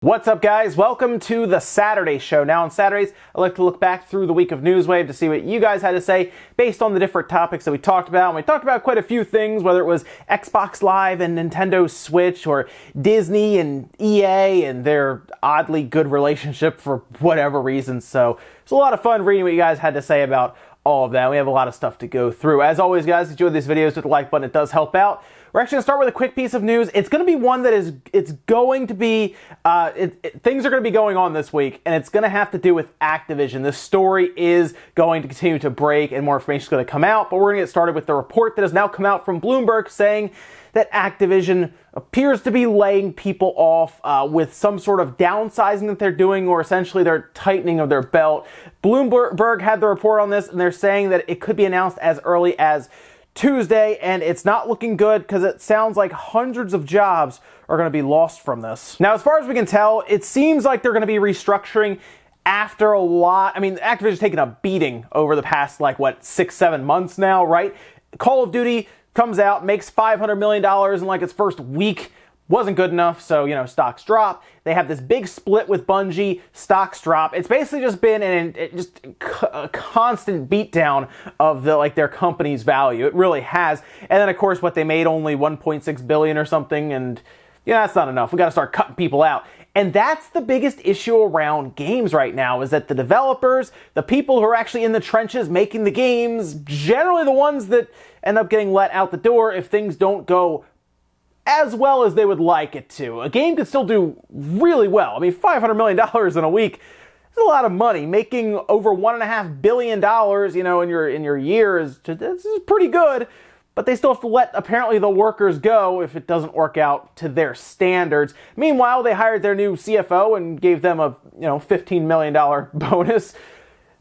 What's up, guys? Welcome to the Saturday show. Now on Saturdays, I like to look back through the week of Newswave to see what you guys had to say based on the different topics that we talked about. And we talked about quite a few things, whether it was Xbox Live and Nintendo Switch, or Disney and EA and their oddly good relationship for whatever reason. So it's a lot of fun reading what you guys had to say about all of that. We have a lot of stuff to go through. As always, guys, enjoy these videos with the like button. It does help out. We're actually going to start with a quick piece of news. It's going to be one that it's going to be, things are going to be going on this week, and it's going to have to do with Activision. This story is going to continue to break, and more information is going to come out, but we're going to get started with the report that has now come out from Bloomberg saying that Activision appears to be laying people off with some sort of downsizing that they're doing, or essentially they're tightening of their belt. Bloomberg had the report on this, and they're saying that it could be announced as early as Tuesday, and it's not looking good because it sounds like hundreds of jobs are going to be lost from this. Now, as far as we can tell, it seems like they're going to be restructuring after a lot. I mean, Activision's taken a beating over the past, 6-7 months now, right? Call of Duty comes out, makes $500 million in its first week. Wasn't good enough, so, stocks drop. They have this big split with Bungie, stocks drop. It's basically just been a constant beatdown of their company's value. It really has. And then, of course, what they made, only $1.6 billion or something, and that's not enough. We got to start cutting people out. And that's the biggest issue around games right now, is that the developers, the people who are actually in the trenches making the games, generally the ones that end up getting let out the door if things don't go as well as they would like it to. A game could still do really well. I mean, $500 million in a week is a lot of money. Making over $1.5 billion, in your year this is pretty good. But they still have to let, apparently, the workers go if it doesn't work out to their standards. Meanwhile, they hired their new CFO and gave them a $15 million bonus.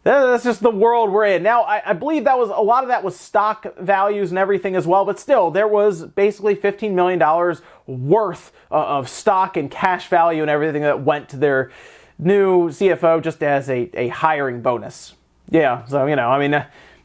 That's just the world we're in. Now, I believe a lot of that was stock values and everything as well, but still, there was basically $15 million worth of stock and cash value and everything that went to their new CFO just as a hiring bonus. Yeah, so,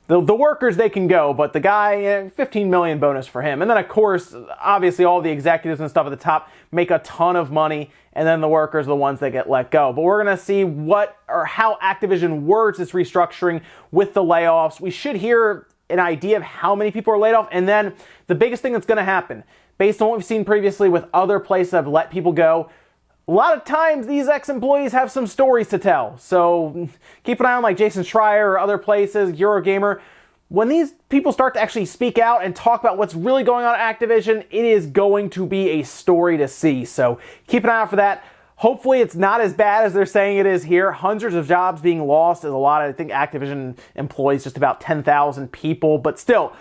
the workers, they can go, but the guy, 15 million bonus for him. And then, of course, obviously all the executives and stuff at the top make a ton of money, and then the workers are the ones that get let go. But we're going to see how Activision words this restructuring with the layoffs. We should hear an idea of how many people are laid off, and then the biggest thing that's going to happen, based on what we've seen previously with other places that have let people go, a lot of times these ex-employees have some stories to tell. So keep an eye on Jason Schreier or other places, Eurogamer. When these people start to actually speak out and talk about what's really going on at Activision, it is going to be a story to see. So keep an eye out for that. Hopefully it's not as bad as they're saying it is here. Hundreds of jobs being lost is a lot. I think Activision employs just about 10,000 people, but still,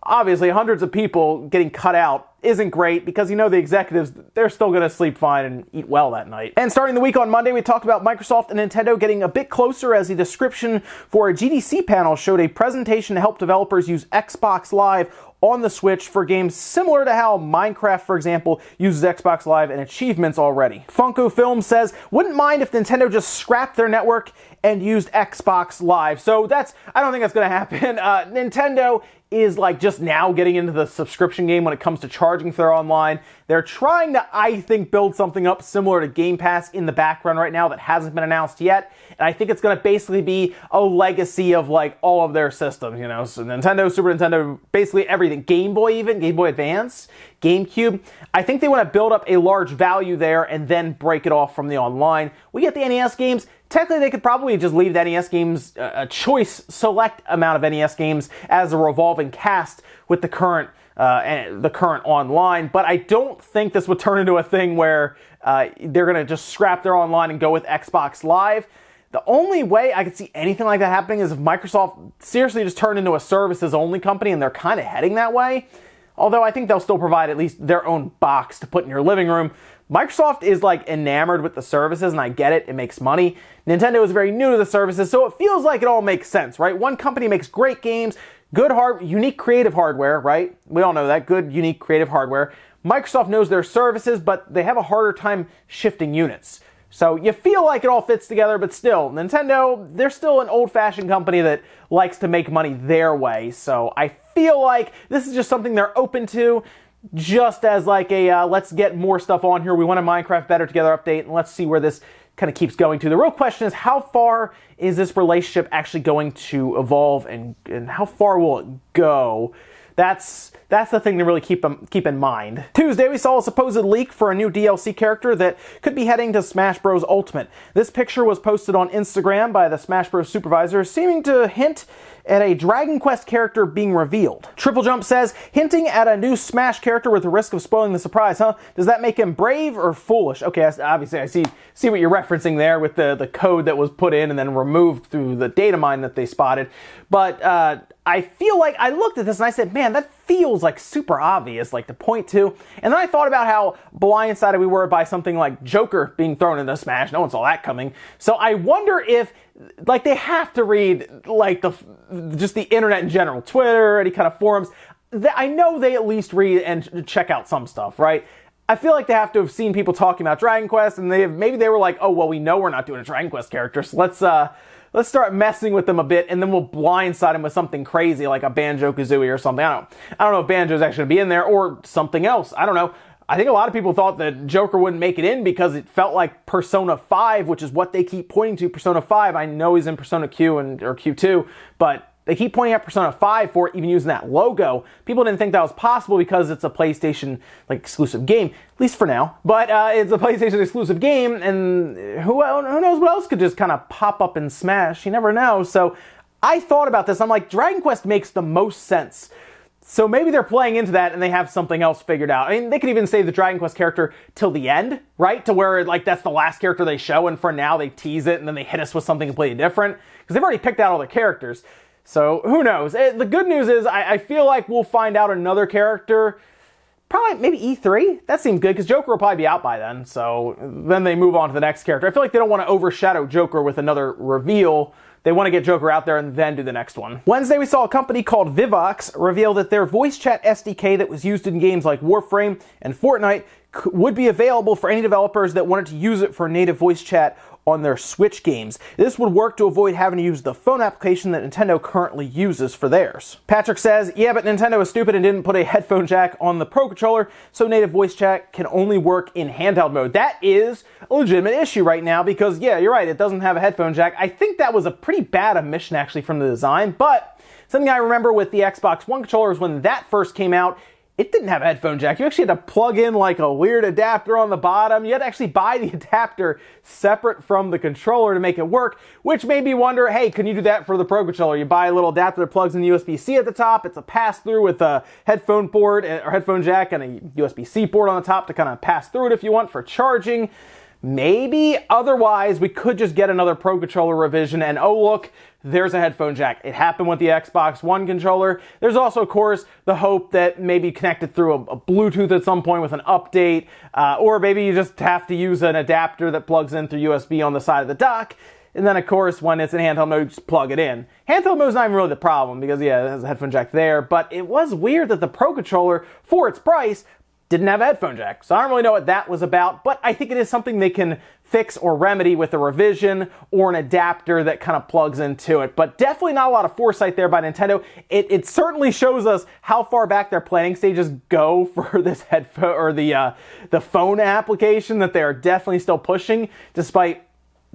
obviously hundreds of people getting cut out isn't great, because the executives, they're still going to sleep fine and eat well that night. And starting the week on Monday, we talked about Microsoft and Nintendo getting a bit closer, as the description for a GDC panel showed a presentation to help developers use Xbox Live on the Switch for games similar to how Minecraft, for example, uses Xbox Live and achievements already. Funko Film says, wouldn't mind if Nintendo just scrapped their network and used Xbox Live. So I don't think that's going to happen. Nintendo is just now getting into the subscription game when it comes to charging for their online. They're trying to, I think, build something up similar to Game Pass in the background right now that hasn't been announced yet. And I think it's going to basically be a legacy of all of their systems, so Nintendo, Super Nintendo, basically everything. Game Boy even, Game Boy Advance, GameCube. I think they want to build up a large value there and then break it off from the online. We get the NES games. Technically, they could probably just leave the NES games, a select amount of NES games as a revolving cast with the current online. But I don't think this would turn into a thing where they're going to just scrap their online and go with Xbox Live. The only way I could see anything like that happening is if Microsoft seriously just turned into a services-only company, and they're kind of heading that way. Although I think they'll still provide at least their own box to put in your living room. Microsoft is enamored with the services, and I get it. It makes money. Nintendo is very new to the services, so it feels like it all makes sense, right? One company makes great games, good unique creative hardware, right? We all know that. Good, unique creative hardware. Microsoft knows their services, but they have a harder time shifting units. So you feel like it all fits together, but still, Nintendo, they're still an old-fashioned company that likes to make money their way. So I feel like this is just something they're open to. just as like a let's get more stuff on here. We want a Minecraft Better Together update, and let's see where this kind of keeps going to. The real question is, how far is this relationship actually going to evolve, and how far will it go? That's the thing to really keep in mind. Tuesday, we saw a supposed leak for a new DLC character that could be heading to Smash Bros. Ultimate. This picture was posted on Instagram by the Smash Bros. Supervisor, seeming to hint at a Dragon Quest character being revealed. Triple Jump says, hinting at a new Smash character with the risk of spoiling the surprise, huh? Does that make him brave or foolish? Okay, obviously I see what you're referencing there with the code that was put in and then removed through the data mine that they spotted. But I feel like I looked at this and I said, man, that feels like super obvious, like to point to. And then I thought about how blindsided we were by something like Joker being thrown into Smash. No one saw that coming. So I wonder if, like, they have to read, like, just the internet in general, Twitter, any kind of forums. I know they at least read and check out some stuff, right? I feel like they have to have seen people talking about Dragon Quest, and maybe they were like, oh, well, we know we're not doing a Dragon Quest character, so let's start messing with them a bit, and then we'll blindside them with something crazy like a Banjo-Kazooie or something. I don't know if Banjo's actually going to be in there or something else. I don't know. I think a lot of people thought that Joker wouldn't make it in because it felt like Persona 5, which is what they keep pointing to, Persona 5. I know he's in Persona Q or Q2, but they keep pointing at Persona 5 for even using that logo. People didn't think that was possible because it's a PlayStation exclusive game, at least for now. But it's a PlayStation exclusive game, and who knows what else could just kind of pop up in Smash? You never know. So I thought about this. I'm like, Dragon Quest makes the most sense. So maybe they're playing into that and they have something else figured out. I mean, they could even save the Dragon Quest character till the end, right? To where, like, that's the last character they show, and for now they tease it and then they hit us with something completely different. Because they've already picked out all the characters. So who knows? The good news is I feel like we'll find out another character, probably maybe E3. That seems good, because Joker will probably be out by then. So then they move on to the next character. I feel like they don't want to overshadow Joker with another reveal. They want to get Joker out there and then do the next one. Wednesday, we saw a company called Vivox reveal that their voice chat SDK that was used in games like Warframe and Fortnite would be available for any developers that wanted to use it for native voice chat on their Switch games. This would work to avoid having to use the phone application that Nintendo currently uses for theirs. Patrick says, yeah, but Nintendo is stupid and didn't put a headphone jack on the Pro Controller, so native voice chat can only work in handheld mode. That is a legitimate issue right now because, yeah, you're right, it doesn't have a headphone jack. I think that was a pretty bad omission actually from the design, but something I remember with the Xbox One controllers when that first came out, it didn't have a headphone jack. You actually had to plug in like a weird adapter on the bottom. You had to actually buy the adapter separate from the controller to make it work, which made me wonder, hey, can you do that for the Pro Controller? You buy a little adapter that plugs in the USB-C at the top. It's a pass-through with a headphone port or headphone jack and a USB-C port on the top to kind of pass through it if you want for charging. Maybe. Otherwise, we could just get another Pro Controller revision and, oh, look, there's a headphone jack. It happened with the Xbox One controller. There's also, of course, the hope that maybe connected through a Bluetooth at some point with an update, or maybe you just have to use an adapter that plugs in through USB on the side of the dock. And then, of course, when it's in handheld mode, you just plug it in. Handheld mode is not even really the problem because, yeah, it has a headphone jack there. But it was weird that the Pro Controller, for its price, didn't have a headphone jack. So I don't really know what that was about, but I think it is something they can fix or remedy with a revision or an adapter that kind of plugs into it. But definitely not a lot of foresight there by Nintendo. It certainly shows us how far back their planning stages go for this headphone or the phone application that they are definitely still pushing, despite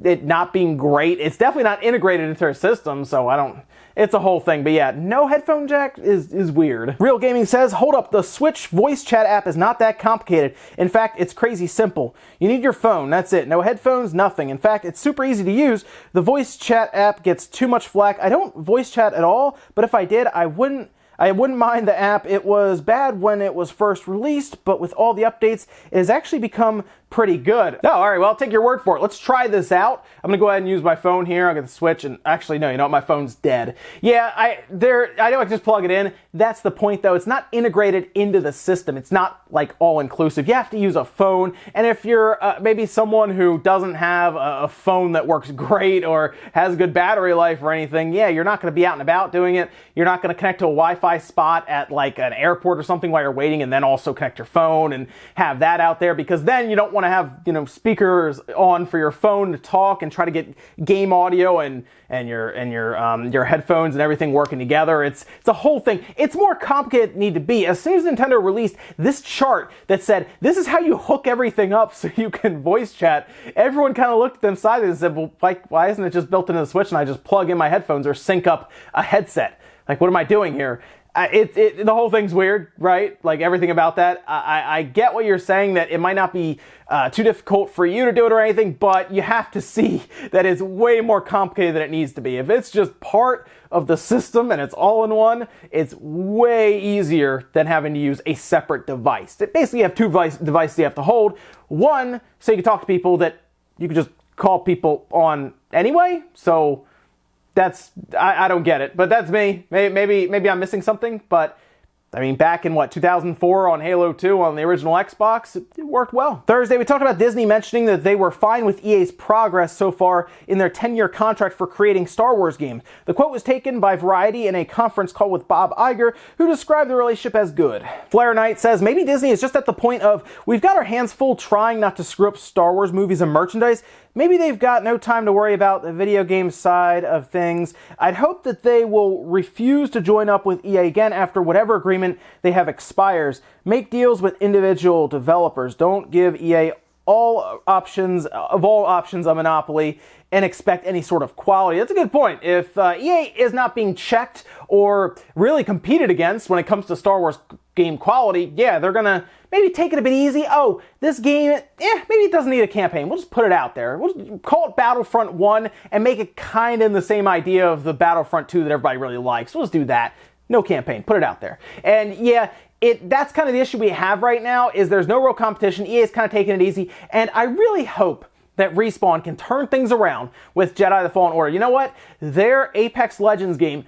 it not being great. It's definitely not integrated into their system, so it's a whole thing. But yeah, no headphone jack is weird. Real Gaming says, hold up, the Switch voice chat app is not that complicated. In fact, it's crazy simple. You need your phone, that's it. No headphones, nothing. In fact, it's super easy to use. The voice chat app gets too much flack. I don't voice chat at all, but if I did, I wouldn't mind the app. It was bad when it was first released, but with all the updates, it has actually become pretty good. Oh, all right, well, I'll take your word for it. Let's try this out. I'm gonna go ahead and use my phone here. I'll get the Switch, and actually, no, you know what? My phone's dead. Yeah, I know I can just plug it in. That's the point, though. It's not integrated into the system. It's not, like, all-inclusive. You have to use a phone, and if you're maybe someone who doesn't have a phone that works great or has good battery life or anything, yeah, you're not gonna be out and about doing it. You're not gonna connect to a Wi-Fi spot at, like, an airport or something while you're waiting and then also connect your phone and have that out there, because then you don't want want to have, speakers on for your phone to talk and try to get game audio and your headphones and everything working together. It's a whole thing. It's more complicated than it need to be. As soon as Nintendo released this chart that said, this is how you hook everything up so you can voice chat, everyone kind of looked at them sideways and said, well, like, why isn't it just built into the Switch and I just plug in my headphones or sync up a headset? Like, what am I doing here? The whole thing's weird, right? Like, everything about that. I get what you're saying, that it might not be too difficult for you to do it or anything, but you have to see that it's way more complicated than it needs to be. If it's just part of the system and it's all in one, it's way easier than having to use a separate device. Basically, you have two devices you have to hold. One, so you can talk to people that you can just call people on anyway, so I don't get it, but that's me. Maybe I'm missing something, but I mean, back in 2004 on Halo 2 on the original Xbox, it worked well. Thursday, we talked about Disney mentioning that they were fine with EA's progress so far in their 10-year contract for creating Star Wars games. The quote was taken by Variety in a conference call with Bob Iger, who described the relationship as good. Flare Knight says maybe Disney is just at the point of, we've got our hands full trying not to screw up Star Wars movies and merchandise. Maybe they've got no time to worry about the video game side of things. I'd hope that they will refuse to join up with EA again after whatever agreement they have expires. Make deals with individual developers. Don't give EA all options a monopoly and expect any sort of quality. That's a good point. If EA is not being checked or really competed against when it comes to Star Wars game quality, yeah, they're gonna maybe take it a bit easy. Oh, this game, maybe it doesn't need a campaign. We'll just put it out there. We'll call it Battlefront 1 and make it kind of the same idea of the Battlefront 2 that everybody really likes. We'll just do that. No campaign. Put it out there. And yeah, that's kind of the issue we have right now, is there's no real competition. EA is kind of taking it easy. And I really hope that Respawn can turn things around with Jedi: The Fallen Order. You know what? Their Apex Legends game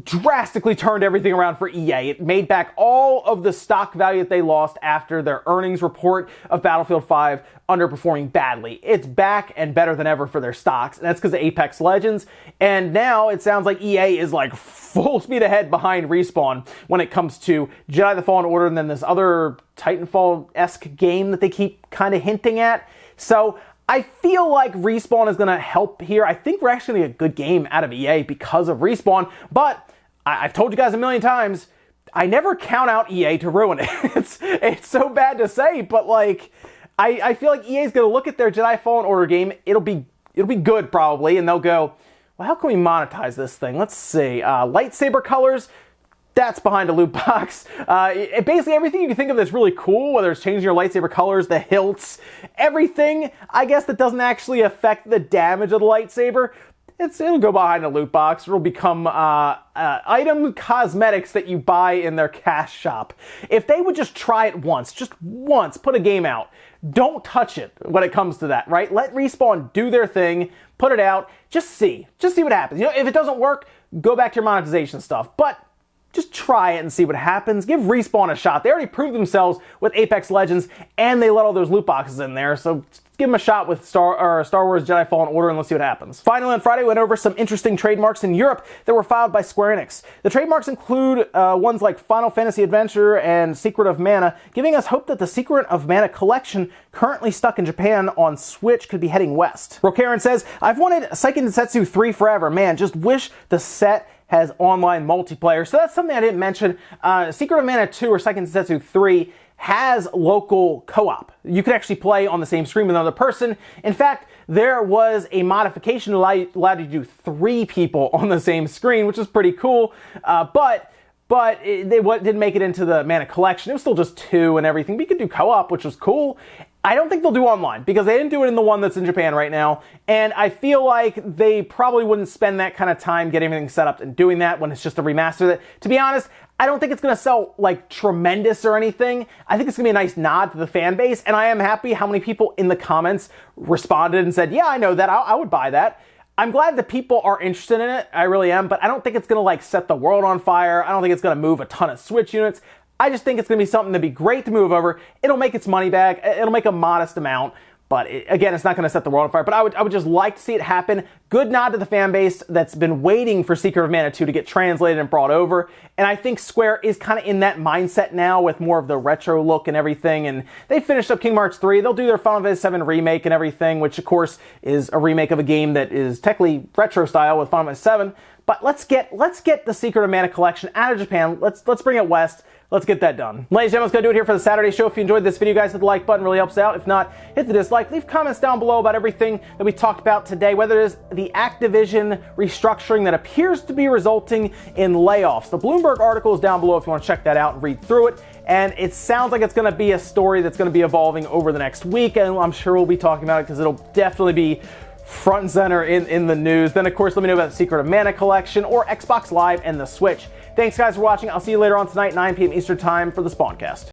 drastically turned everything around for EA. It made back all of the stock value that they lost after their earnings report of Battlefield 5 underperforming badly. It's back and better than ever for their stocks, and that's because of Apex Legends. And now it sounds like EA is like full speed ahead behind Respawn when it comes to Jedi: The Fallen Order and then this other Titanfall-esque game that they keep kind of hinting at. So I feel like Respawn is going to help here. I think we're actually going to get a good game out of EA because of Respawn, but I've told you guys a million times, I never count out EA to ruin it. It's so bad to say, but like, I feel like EA is going to look at their Jedi Fallen Order game, it'll be good probably, and they'll go, well, how can we monetize this thing? Let's see, lightsaber colors, that's behind a loot box. Basically everything you can think of that's really cool, whether it's changing your lightsaber colors, the hilts, everything, I guess, that doesn't actually affect the damage of the lightsaber, it'll go behind a loot box. It'll become item cosmetics that you buy in their cash shop. If they would just try it once, put a game out. Don't touch it when it comes to that, right? Let Respawn do their thing, put it out, just see what happens. If it doesn't work, go back to your monetization stuff. But just try it and see what happens. Give Respawn a shot. They already proved themselves with Apex Legends, and they let all those loot boxes in there, so give them a shot with Star Wars Jedi Fallen Order, and let's see what happens. Finally, on Friday, we went over some interesting trademarks in Europe that were filed by Square Enix. The trademarks include ones like Final Fantasy Adventure and Secret of Mana, giving us hope that the Secret of Mana collection, currently stuck in Japan on Switch, could be heading west. Rokaran says, I've wanted Seiken Densetsu 3 forever. Man, just wish the set has online multiplayer. So that's something I didn't mention. Secret of Mana 2 or Seiken Densetsu 3 has local co-op. You could actually play on the same screen with another person. In fact, there was a modification that allowed you to do 3 people on the same screen, which is pretty cool. But it didn't make it into the Mana collection. It was still just 2 and everything. But you could do co-op, which was cool. I don't think they'll do online because they didn't do it in the one that's in Japan right now. And I feel like they probably wouldn't spend that kind of time getting everything set up and doing that when it's just a remaster. That, to be honest, I don't think it's going to sell like tremendous or anything. I think it's going to be a nice nod to the fan base. And I am happy how many people in the comments responded and said, yeah, I know that. I would buy that. I'm glad that people are interested in it. I really am. But I don't think it's going to like set the world on fire. I don't think it's going to move a ton of Switch units. I just think it's going to be something that'd be great to move over. It'll make its money back. It'll make a modest amount. But again, it's not going to set the world on fire. But I would just like to see it happen. Good nod to the fan base that's been waiting for Secret of Mana 2 to get translated and brought over. And I think Square is kind of in that mindset now with more of the retro look and everything. And they finished up Kingdom Hearts 3. They'll do their Final Fantasy 7 remake and everything, which of course is a remake of a game that is technically retro style with Final Fantasy 7. But let's get the Secret of Mana collection out of Japan. Let's bring it west. Let's get that done. Ladies and gentlemen, that's going to do it here for the Saturday show. If you enjoyed this video, guys, hit the like button. Really helps out. If not, hit the dislike. Leave comments down below about everything that we talked about today, whether it is the Activision restructuring that appears to be resulting in layoffs. The Bloomberg article is down below if you want to check that out and read through it. And it sounds like it's going to be a story that's going to be evolving over the next week, and I'm sure we'll be talking about it because it'll definitely be front and center in the news. Then, of course, let me know about the Secret of Mana collection or Xbox Live and the Switch. Thanks, guys, for watching. I'll see you later on tonight, 9 p.m. Eastern Time for the Spawncast.